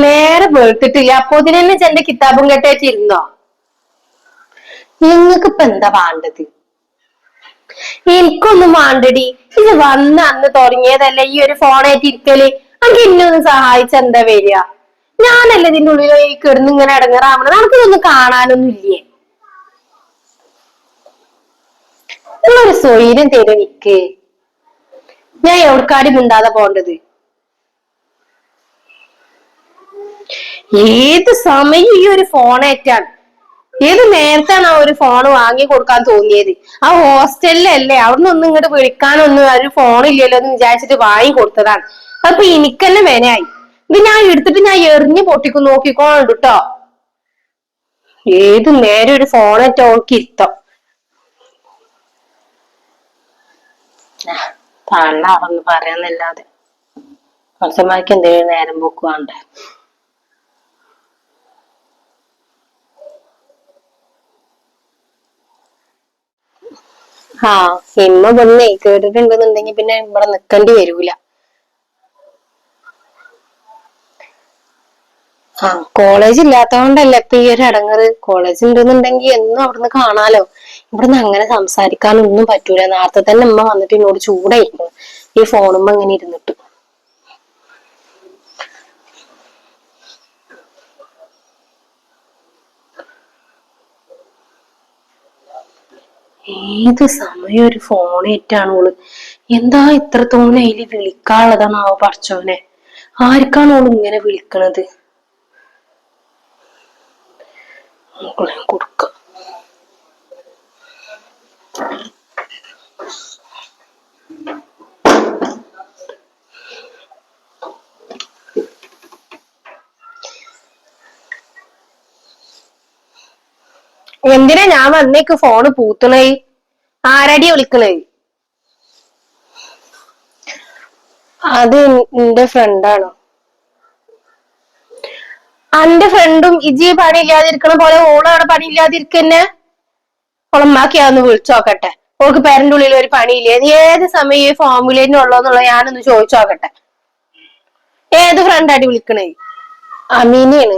നേരെ വെളുത്തിട്ടില്ല അപ്പോതിനെ ചെന്റെ കിതാബും കെട്ടേറ്റിരുന്നോ? നിങ്ങക്ക് ഇപ്പൊ എന്താ വേണ്ടത്? എനിക്കൊന്നും വേണ്ടടി. ഇത് വന്ന് അന്ന് തുടങ്ങിയതല്ലേ ഈ ഒരു ഫോണായിട്ട് ഇരിക്കല്. എനിക്ക് ഇന്നൊന്ന് സഹായിച്ച എന്താ വരിക? ഞാനല്ലേ ഇതിന്റെ ഉള്ളിൽ കിടന്ന് ഇങ്ങനെ ഇടങ്ങാറാവണം. നമുക്കിതൊന്നും കാണാനൊന്നും ഇല്ലേ? നിങ്ങളൊരു സ്വൈര്യം തരും എനിക്ക്. ഞാൻ എവിടക്കാടി മിണ്ടാതെ പോണ്ടത്? ഏത് സമയം ഈ ഒരു ഫോണേറ്റാണ്. ഏത് നേരത്താണ് ആ ഒരു ഫോൺ വാങ്ങി കൊടുക്കാൻ തോന്നിയത്? ആ ഹോസ്റ്റലിലല്ലേ, അവിടുന്ന് ഒന്നും ഇങ്ങോട്ട് വിളിക്കാനൊന്നും ഒരു ഫോണില്ലല്ലോ എന്ന് വിചാരിച്ചിട്ട് വാങ്ങി കൊടുത്തതാണ്. അപ്പൊ എനിക്ക് തന്നെ വിനയായി. ഇത് ഞാൻ എടുത്തിട്ട് ഞാൻ എറിഞ്ഞു പൊട്ടിക്കും, നോക്കിക്കോണ്ട് കേട്ടോ. ഏത് നേരം ഒരു ഫോണേറ്റ ഓൾക്ക് ഇരുത്തം. തള്ളാവെന്ന് പറയാന്നല്ലാതെ മത്സമാർക്ക് എന്തെങ്കിലും നേരം പോക്കുവാണ്ടേ. ആ ഇമ്മ വന്നേ കേട്ടിട്ടുണ്ടെന്നുണ്ടെങ്കി പിന്നെ ഇവിടെ നിക്കേണ്ടി വരൂല. ആ കോളേജ് ഇല്ലാത്തതുകൊണ്ടല്ലേ ഇപ്പൊ ഈ ഒരു ഇടങ്ങറ്. കോളേജ് ഉണ്ടെന്നുണ്ടെങ്കിൽ എന്നും അവിടുന്ന് കാണാലോ. ഇവിടുന്ന് അങ്ങനെ സംസാരിക്കാനൊന്നും പറ്റൂല. നേരത്തെ തന്നെ ഉമ്മ വന്നിട്ട് എന്നോട് ചൂടായിരിക്കും ഈ ഫോണുമ്മ ഇങ്ങനെ ഇരുന്നിട്ട്. ഏത് സമയം ഒരു ഫോണേറ്റാണ് ഓള്. എന്താ ഇത്രത്തോളം അതില് വിളിക്കാനുള്ളതാണാവോ പഠിച്ചോനെ? ആർക്കാണ് ഓള് ഇങ്ങനെ വിളിക്കണത്? കൊടുക്ക. എന്തിനാ ഞാൻ വന്നേക്ക് ഫോണ് പൂത്തണേ? ആരടി വിളിക്കണേ? അത് എന്റെ ഫ്രണ്ടാണ്. അന്റെ ഫ്രണ്ടും ഇജി പണി ഇല്ലാതിരിക്കണ പോലെ ഓളും അവിടെ പണി ഇല്ലാതിരിക്കന്നെ. ഓളമ്മാക്കിയാന്ന് വിളിച്ചു നോക്കട്ടെ. ഓൾക്ക് പേരന്റെ ഉള്ളിൽ ഒരു പണിയില്ലേ? ഏത് സമയം ഈ ഫോമുലേറ്റ് ഉള്ളോന്നുള്ള ഞാനൊന്ന് ചോദിച്ചു നോക്കട്ടെ. ഏത് ഫ്രണ്ടാടി വിളിക്കണേ? അമീനയാണ്.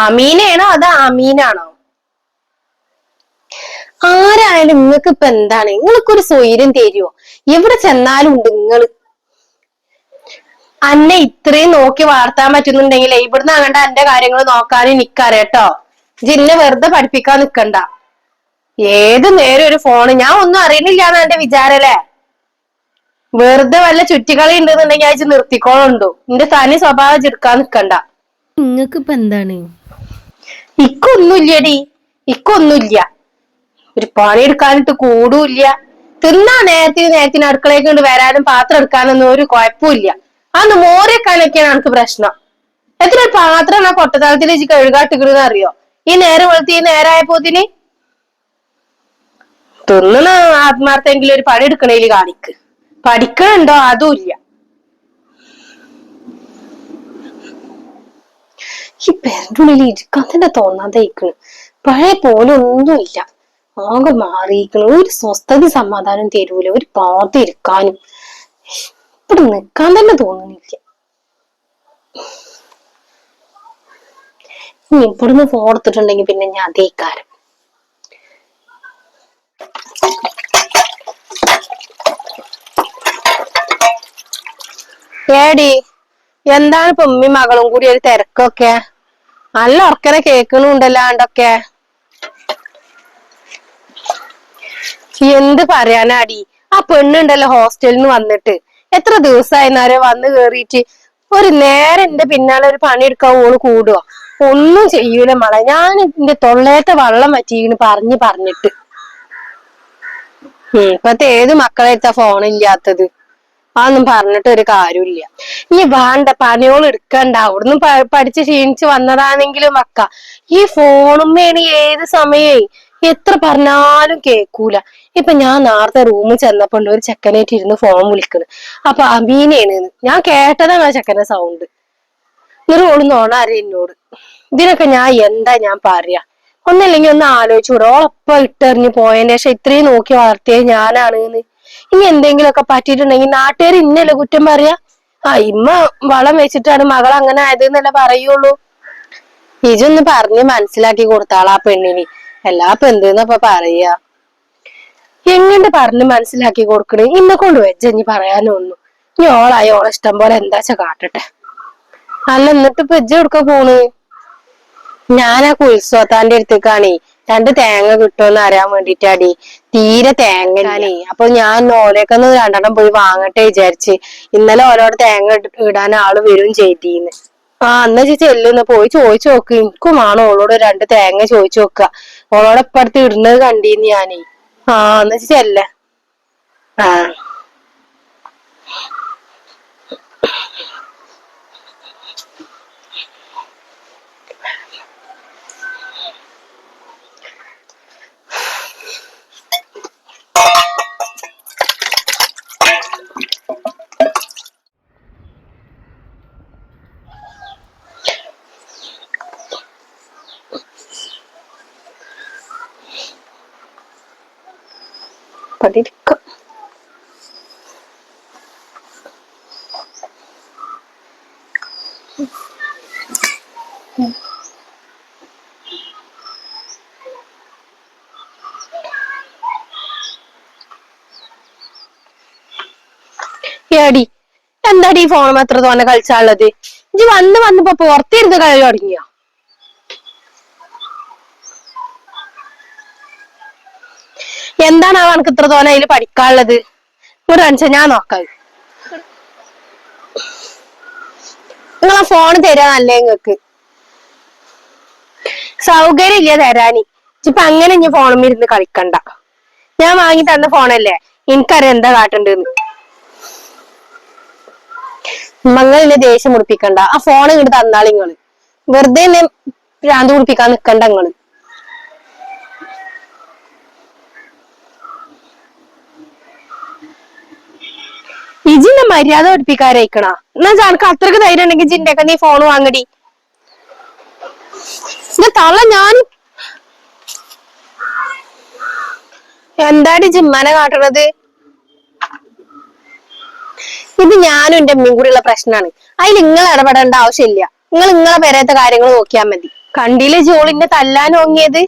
അമീനയാണോ അതോ അമീനാണോ? ആരായാലും നിങ്ങൾക്ക് ഇപ്പൊ എന്താണ്? നിങ്ങൾക്കൊരു സ്വൈര്യം തരുമോ? എവിടെ ചെന്നാലും ഉണ്ട് നിങ്ങള്. അന്നെ ഇത്രയും നോക്കി വളർത്താൻ പറ്റുന്നുണ്ടെങ്കിൽ ഇവിടുന്ന് അങ്ങണ്ട എന്റെ കാര്യങ്ങൾ നോക്കാനും നിക്കറിയട്ടോ. ജിന്നെ വെറുതെ പഠിപ്പിക്കാൻ നിക്കണ്ട. ഏത് നേരം ഒരു ഫോണ്. ഞാൻ ഒന്നും അറിയണില്ലാന്ന് എന്റെ വിചാരല്ലേ? വെറുതെ വല്ല ചുറ്റിക്കളി ഉണ്ടെന്നുണ്ടെങ്കിൽ അയച്ച് നിർത്തിക്കോളുണ്ടോ. നിന്റെ തനി സ്വഭാവം ചെറുക്കാൻ നിക്കണ്ട. നിങ്ങക്ക് ഇപ്പൊ എന്താണ്? ഇക്കൊന്നുമില്ലടി, ഇക്കൊന്നുമില്ല. ഒരു പണിയെടുക്കാനിട്ട് കൂടൂല്ല. തിന്നാ നേരത്തിന് അടുക്കളയൊക്കെ കൊണ്ട് വരാനും പാത്രം എടുക്കാനൊന്നും ഒരു കുഴപ്പമില്ല. അന്ന് മോരെക്കാനൊക്കെയാണ് എനിക്ക് പ്രശ്നം. എത്ര പാത്രം ആ കൊട്ടത്താളത്തിൽ വെച്ച് കഴുകാട്ടിക്കണെന്ന് അറിയോ? ഈ നേരം വെളുത്ത് ഈ നേരായപ്പോത്തിന് തിന്നണ ആത്മാർത്തെങ്കിലും ഒരു പണി എടുക്കണേല് കാണിക്ക്. പഠിക്കണുണ്ടോ? അതും ഇല്ല. ഈ പേരന്റെ ഉള്ളിൽ ഇരിക്കാൻ തന്നെ തോന്നാതെയിക്കണ്. പഴയ പോലെ ഒന്നുമില്ല. ആകെ മാറിയിരിക്കണം. ഒരു സ്വസ്ഥത സമാധാനം തരൂല. ഒരു പാത്ത് ഇരിക്കാനും ഇവിടെ നിക്കാൻ തന്നെ തോന്നുന്നില്ല. ഇനി ഇവിടുന്ന് ഫോൺ എടുത്തിട്ടുണ്ടെങ്കിൽ പിന്നെ ഞാൻ അതേ കാരം. ഏടി എന്താണ് ഇപ്പൊ ഉമ്മയും മകളും കൂടി ഒരു തിരക്കൊക്കെ? നല്ല ഉറക്കനെ കേൾക്കണുണ്ടല്ലാണ്ടൊക്കെ. എന്ത് പറയാനാടി? ആ പെണ്ണുണ്ടല്ലോ ഹോസ്റ്റലിൽ നിന്ന് വന്നിട്ട് എത്ര ദിവസമായിരുന്നാരോ വന്ന് കേറിയിട്ട് ഒരു നേരം എന്റെ പിന്നാലെ ഒരു പണിയെടുക്കാൻ ഓള് കൂടുക? ഒന്നും ചെയ്യൂല മളെ. ഞാൻ എന്റെ തൊള്ളേത്തെ വെള്ളം വറ്റിന്ന് പറഞ്ഞിട്ട്. ഇപ്പത്തെ ഏത് മക്കളെടുത്താ ഫോണില്ലാത്തത്? അതൊന്നും പറഞ്ഞിട്ട് ഒരു കാര്യമില്ല. ഇനി വേണ്ട പണിയോൾ എടുക്കണ്ട. അവിടുന്ന് പഠിച്ച് ക്ഷീണിച്ച് വന്നതാണെങ്കിലും വെക്ക. ഈ ഫോണുമ്മേണ് ഏത് സമയേ എത്ര പറഞ്ഞാലും കേക്കൂല. ഇപ്പൊ ഞാൻ നേരത്തെ റൂമിൽ ചെന്നപ്പോ ഒരു ചെക്കനായിട്ട് ഇരുന്ന് ഫോൺ വിളിക്കണ്. അപ്പൊ അമീനയാണ്. ഞാൻ കേട്ടതാണ് ആ ചെക്കന്റെ സൗണ്ട്. എന്നിട്ട് ഓള് നോണ അറിയ എന്നോട്. ഇതിനൊക്കെ ഞാൻ പറയാ? ഒന്നല്ലെങ്കിൽ ഒന്ന് ആലോചിച്ചൂടെ? ഓളൊപ്പം ഇട്ടെറിഞ്ഞു പോയതിന് ശേഷം ഇത്രയും നോക്കി വളർത്തിയത് ഞാനാണ്. ഇനി എന്തെങ്കിലുമൊക്കെ പറ്റിയിട്ടുണ്ടെങ്കിൽ നാട്ടുകാർ ഇന്നല്ലേ കുറ്റം പറയാ? ഇമ്മ വളം വെച്ചിട്ടാണ് മകൾ അങ്ങനെ ആയതെന്നല്ലേ പറയുള്ളൂ. ഇജൊന്ന് പറഞ്ഞ് മനസ്സിലാക്കി കൊടുത്താളാ പെണ്ണിന്. എല്ലാ പെന്തെന്നപ്പൊ പറയാ? എങ്ങനെ പറഞ്ഞ് മനസ്സിലാക്കി കൊടുക്കണേ? ഇന്നെ കൊണ്ട് വെച്ചഞ്ഞി പറയാനൊന്നു. ഇനി ഓളായി ഓളെ ഇഷ്ടം പോലെ എന്താച്ചാ കാട്ടട്ടെ. അല്ല, എന്നിട്ട് ഇപ്പൊ ഇജ്ജ് എവിടുക്ക പോണ്? ഞാനാ കുൽസോത്താന്റെ അടുത്തേക്കാണേ 2 തേങ്ങ കിട്ടുമെന്ന് അറിയാൻ വേണ്ടിട്ടാടി. തീരെ തേങ്ങ. അപ്പൊ ഞാൻ ഓലേക്കൊന്ന് 2 പോയി വാങ്ങട്ടെ വിചാരിച്ച്. ഇന്നലെ ഓലോട് തേങ്ങ ഇടാൻ ആള് വരും ചെയ്തീന്ന്. എന്നാ ചെല്ലുന്ന പോയി ചോദിച്ചു നോക്ക്. എനിക്കും വേണം ഓളോട് 2 തേങ്ങ ചോദിച്ചു നോക്ക. ഓളോടെ ഇപ്പടുത്ത് ഇടുന്നത് കണ്ടീന്ന് ഞാനേ. എന്നാ ചെല്ല. പഠിക്ക ഏടി എന്താടി ഈ ഫോൺ എത്ര തോന്നെ കളിച്ചാളുള്ളത്? ഇജ്ജ് വന്നപ്പോ പുറത്തിരുന്ന് കളി തുടങ്ങിയ? എന്താണ് അവനക്ക് ഇത്ര തോന്നെ അതിൽ പഠിക്കാനുള്ളത്? ഒരു ടെൻഷൻ ഞാൻ നോക്കാം. നിങ്ങളാ ഫോൺ തരാ നല്ലേ? നിങ്ങക്ക് സൗകര്യം ഇല്ല തരാന്. ഇപ്പൊ അങ്ങനെ ഇനി ഫോണിൽ ഇരുന്ന് കളിക്കണ്ട. ഞാൻ വാങ്ങി തന്ന ഫോണല്ലേ, എനിക്കറിയാം എന്താ കാട്ടണ്ടെന്ന്. മങ്ങളിന്നെ ദേഷ്യം മുടിപ്പിക്കണ്ട. ആ ഫോൺ ഇങ്ങോട്ട് തന്നാളിങ്ങള്. വെറുതെ എന്നെ ഭ്രാന്ത് കുടിപ്പിക്കാൻ നിക്കണ്ട നിങ്ങള്. ഇജിന്റെ മര്യാദ പഠിപ്പിക്കാരയക്കണ. എന്നാ ചാനക്ക് അത്രക്ക് ധൈര്യം ഉണ്ടെങ്കിൽ ജിന്റെ നീ ഫോൺ വാങ്ങടി. തള്ള ഞാൻ എന്താടി ജിമ്മാനെ കാട്ടണത്? ഇത് ഞാനും എന്റെ അമ്മയും കൂടിയുള്ള പ്രശ്നമാണ്. അതിൽ നിങ്ങൾ ഇടപെടേണ്ട ആവശ്യമില്ല. നിങ്ങളെ പേരത്തെ കാര്യങ്ങൾ നോക്കിയാൽ മതി. കണ്ടില്ലേ ജോളിന്റെ തല്ലാൻ ഓങ്ങിയത്?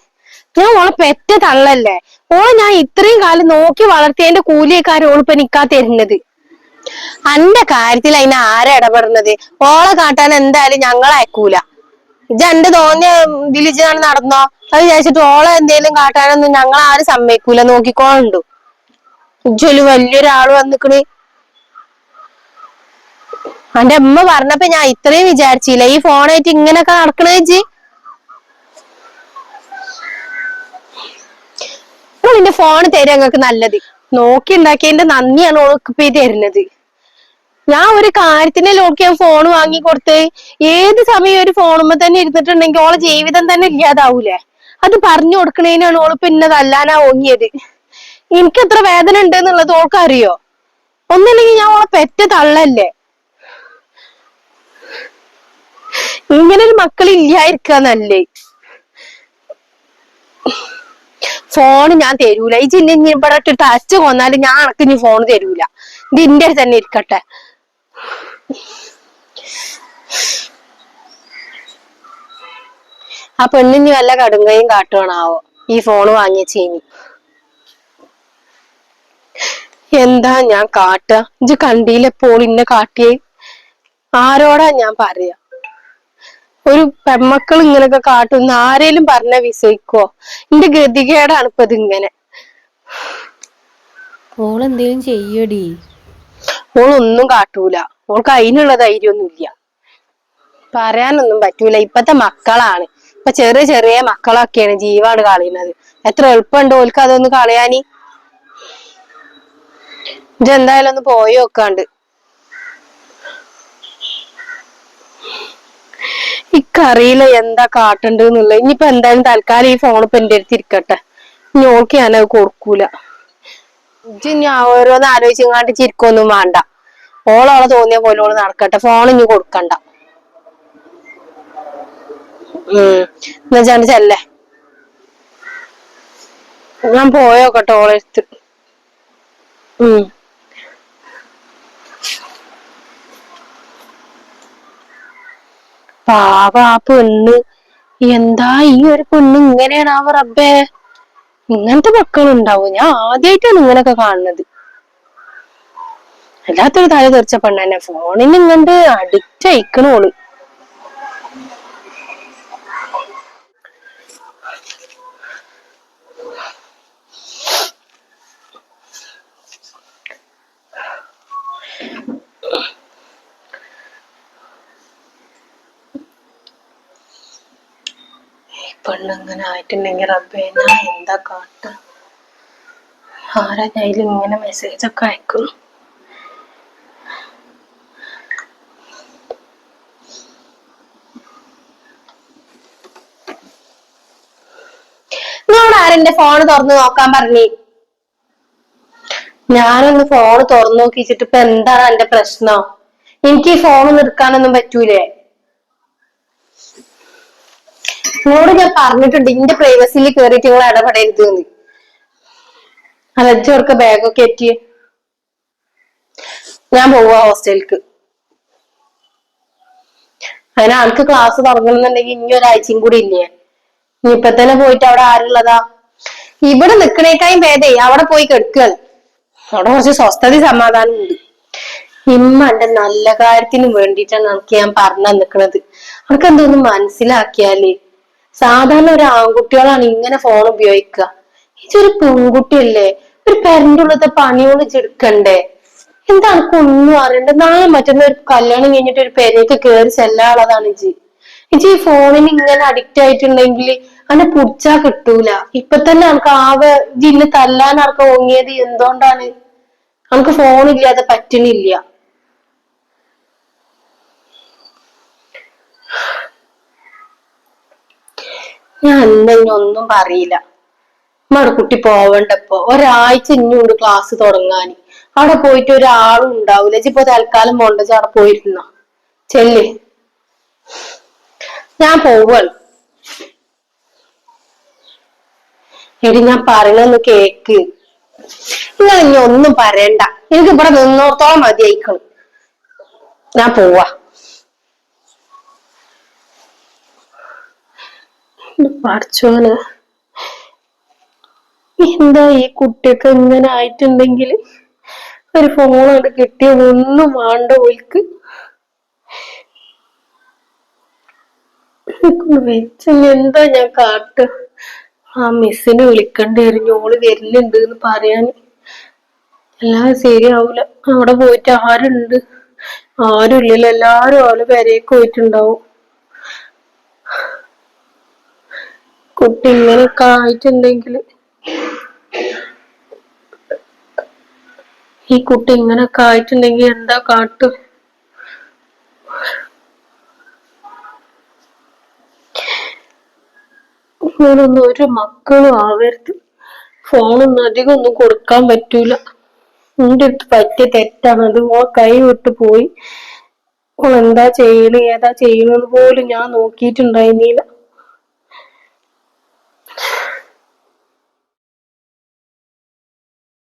ഞാൻ ഓളെ പെറ്റ തള്ളല്ലേ. ഓളെ ഞാൻ ഇത്രയും കാലം നോക്കി വളർത്തിയതിന്റെ കൂലിയേക്കാരും ഓളിപ്പൊ നിക്കാ തരുന്നത്. അന്റെ കാര്യത്തിൽ അതിന് ആരാ ഇടപെടുന്നത്? ഓളെ കാട്ടാൻ എന്തായാലും ഞങ്ങൾ അയക്കൂല. ഇജ്ജ് എന്റെ തോന്നിയ ഇതിലിജാണ് നടന്നോ? അത് വിചാരിച്ചിട്ട് ഓളെ എന്തേലും കാട്ടാനൊന്നും ഞങ്ങൾ ആരും സമ്മതിക്കൂല. നോക്കിക്കോളുണ്ടു. ഇജ്ജൊരു വലിയൊരാള് വന്നിക്കണ്. എന്റെ അമ്മ പറഞ്ഞപ്പോ ഞാൻ ഇത്രയും വിചാരിച്ചില്ല. ഈ ഫോണായിട്ട് ഇങ്ങനൊക്കെ നടക്കണ ഇജ്ജ്. ഓളിന്റെ ഫോൺ തരാ നിങ്ങൾക്ക് നല്ലത്. നോക്കി ഉണ്ടാക്കിയതിന്റെ നന്ദിയാണ് ഓൾക്ക് ഇപ്പൊ തരുന്നത്. ഞാൻ ഒരു കാര്യത്തിനെ നോക്കി ഞാൻ ഫോൺ വാങ്ങി കൊടുത്ത് ഏത് സമയം ഒരു ഫോണുമ്പോ തന്നെ ഇരുന്നിട്ടുണ്ടെങ്കിൽ ഓളെ ജീവിതം തന്നെ ഇല്ലാതാവൂലേ? അത് പറഞ്ഞു കൊടുക്കണേനാണ് ഓളിപ്പോ ഇന്നെ തല്ലാനാ ഓങ്ങിയത്. എനിക്ക് എത്ര വേദന ഉണ്ട് എന്നുള്ളത് ഓൾക്ക് അറിയോ? ഒന്നില്ലെങ്കിൽ ഞാൻ ഓളെ പെറ്റ തള്ളല്ലേ. ഇങ്ങനൊരു മക്കൾ ഇല്ലായിരിക്കാന്നല്ലേ. ഫോൺ ഞാൻ തരൂല. ഈ ജില്ല ഇവിടെ ഇട്ട് ടച്ച് കൊന്നാലും ഞാൻ അനക്ക് ഇനി ഫോൺ തരൂല. ഇതിന്റെ തന്നെ ഇരിക്കട്ടെ. ആ പെണ്ണിന് വല്ല കടുങ്കയും കാട്ടുവാണാവോ ഈ ഫോണ് വാങ്ങിയച്ചേനി. എന്താ ഞാൻ കാട്ട? ഇജ്ജ് കണ്ടീലെപ്പോൾ ഇന്നെ കാട്ടിയേ? ആരോടാ ഞാൻ പറയാ? ഒരു പെമ്മക്കൾ ഇങ്ങനൊക്കെ കാട്ടുന്ന ആരേലും പറഞ്ഞ വിസയിക്കോ? എന്റെ ഗതികേടാണ് ഇപ്പൊ ഇതിങ്ങനെ. ഓളെന്തേലും ചെയ്യടി? ഓളൊന്നും കാട്ടൂല. ഓൾക്ക് അതിനുള്ള ധൈര്യമൊന്നുമില്ല. പറയാനൊന്നും പറ്റൂല. ഇപ്പത്തെ മക്കളാണ്. ഇപ്പൊ ചെറിയ ചെറിയ മക്കളൊക്കെയാണ് ജീവാണ് കളയുന്നത്. എത്ര എളുപ്പമുണ്ട് ഓൾക്ക് അതൊന്ന് കളയാന്. ഇതെന്തായാലും ഒന്ന് പോയി നോക്കാണ്ട്. ഇക്കറിയില്ല എന്താ കാട്ടണ്ടെന്നുള്ള. ഇനിയിപ്പോ എന്തായാലും തൽക്കാലം ഈ ഫോൺ ഇപ്പൊ എന്റെ അടുത്ത് ഇരിക്കട്ടെ. ഇനി ഓൾക്ക് ഞാനത് കൊടുക്കൂല. ഇനി ഓരോന്ന് ആലോചിച്ചങ്ങാണ്ട് ചിരിക്കൊന്നും വേണ്ട. ഓളോളെ തോന്നിയ പോലെ ഓള് നടക്കട്ടെ. ഫോൺ ഇനി കൊടുക്കണ്ട. എന്നുവെച്ചാണ്ട് ചെല്ലേ. ഞാൻ പോയോക്കട്ടെ ഓളെടുത്ത്. പാവ ആ പെണ്ണ്. എന്താ ഈ ഒരു പെണ്ണ് ഇങ്ങനെയാണാവോ റബ്ബേ. ഇങ്ങനത്തെ മക്കളുണ്ടാവും. ഞാൻ ആദ്യമായിട്ടാണ് ഇങ്ങനൊക്കെ കാണുന്നത്. അല്ലാത്തൊരു തല തെറിച്ച പെണ്ണന്നെ. ഫോണിന് ഇങ്ങണ്ട് അഡിക്റ്റ് ആയിക്കണോള്. പെണ്ണിങ്ങനെ ആയിട്ടുണ്ടെങ്കിൽ റബ്ബേ ഞാൻ എന്താ കാട്ട. ആരാ കയ്യിൽ ഇങ്ങനെ മെസ്സേജ് ഒക്കെ അയക്കുന്നു. നിങ്ങളോട് ആരെന്റെ ഫോണ് തുറന്ന് നോക്കാൻ പറഞ്ഞേ? ഞാനൊന്ന് ഫോണ് തുറന്നു നോക്കിച്ചിട്ട് ഇപ്പൊ എന്താണ് എന്റെ പ്രശ്നം? എനിക്ക് ഈ ഫോൺ എടുക്കാനൊന്നും പറ്റൂലേ? നിങ്ങളോട് ഞാൻ പറഞ്ഞിട്ടുണ്ട് ഇന്റെ പ്രൈവസിയിൽ കേറിയിട്ട് നിങ്ങൾ ഇടപെടരുത് എന്ന്. അലച്ചവർക്ക് ബാഗൊക്കെ എറ്റി ഞാൻ പോവാ ഹോസ്റ്റലിക്ക്. അതിന് ആൾക്ക് ക്ലാസ് തുടങ്ങണമെന്നുണ്ടെങ്കിൽ ഇനി ഒരാഴ്ചയും കൂടി ഇല്ലേ? ഇനി ഇപ്പൊ തന്നെ പോയിട്ട് അവിടെ ആരുള്ളതാ? ഇവിടെ നിക്കണേക്കായും ഭേദേ അവിടെ പോയി കെടുക്കുകയാണ്. അവിടെ കുറച്ച് സ്വസ്ഥത സമാധാനം ഉണ്ട്. ഇമ്മ എന്റെ നല്ല കാര്യത്തിന് വേണ്ടിയിട്ടാണ് എനിക്ക് ഞാൻ പറഞ്ഞു നിക്കണത്. അവർക്ക് എന്തോന്ന് മനസ്സിലാക്കിയാല്. സാധാരണ ഒരു ആൺകുട്ടികളാണ് ഇങ്ങനെ ഫോൺ ഉപയോഗിക്കുക. ഇതൊരു പെൺകുട്ടിയല്ലേ? ഒരു പെരന്റെ ഉള്ളത്തെ പണിയോട് ചെടുക്കണ്ടേ? എന്താ ഒന്നും അറിയണ്ട. നാളെ മറ്റൊന്ന് ഒരു കല്യാണം കഴിഞ്ഞിട്ട് ഒരു പെരേക്ക് കയറി ചെല്ലാനുള്ളതാണ് ഇജി ഈ ഫോണിന് ഇങ്ങനെ അഡിക്റ്റ് ആയിട്ടുണ്ടെങ്കിൽ അവനെ പുടിച്ചാ കിട്ടൂല. ഇപ്പൊ തന്നെ നമുക്ക് ആകെ ജിന്ന് തല്ലാൻ ആർക്കെ ഓങ്ങിയത് എന്തുകൊണ്ടാണ്? നമുക്ക് ഫോണില്ലാതെ പറ്റണില്ല. ഞാൻ എന്തെങ്കിലും ഒന്നും പറയില്ല. നമ്മുടെ കുട്ടി പോവണ്ടപ്പോ ഒരാഴ്ച ഇനിയുണ്ട് ക്ലാസ് തുടങ്ങാൻ. അവിടെ പോയിട്ട് ഒരാളും ഉണ്ടാവൂല. ഇപ്പൊ തൽക്കാലം മോണ്ടച്ച് അവിടെ പോയിരുന്ന ചെല്ല്. ഞാൻ പോവാണ്. എടി ഞാൻ പറയണൊന്ന് കേക്ക്. നിങ്ങൾ ഇനി ഒന്നും പറയണ്ട. എനിക്ക് ഇവിടെ നിന്നോർത്തോളം മതിയായിക്കണം. ഞാൻ പോവാ. പഠിച്ചോന് എന്താ ഈ കുട്ടിയൊക്കെ ഇങ്ങനെ ആയിട്ടുണ്ടെങ്കിൽ ഒരു ഫോണോട് കിട്ടിയ ഒന്നും വേണ്ട ഓൽക്ക്. എന്താ ഞാൻ കാട്ട്? ആ മിസ്സിനെ വിളിക്കണ്ടി വരും. ഓള് വരുന്നുണ്ട് എന്ന് പറയാന്. എല്ലാം ശരിയാവൂല. അവിടെ പോയിട്ട് ആരുണ്ട്? ആരും ഇല്ലല്ലോ. എല്ലാരും അവള് പെരേക്ക് പോയിട്ടുണ്ടാവും. കുട്ടി ഇങ്ങനെയൊക്കെ ആയിട്ടുണ്ടെങ്കില് ഈ കുട്ടി ഇങ്ങനൊക്കെ ആയിട്ടുണ്ടെങ്കിൽ എന്താ കാട്ടും? ഇങ്ങനൊന്നും ഒരു മക്കളും ആവരുത്. ഫോണൊന്നും അധികം ഒന്നും കൊടുക്കാൻ പറ്റൂല. എന്റെ അടുത്ത് പറ്റിയ തെറ്റാണ് അത്. ഓ കൈ വിട്ടു പോയി. ഓൾ എന്താ ചെയ്യണ് ഏതാ ചെയ്യണെന്ന് പോലും ഞാൻ നോക്കിയിട്ടുണ്ടായിരുന്നില്ല.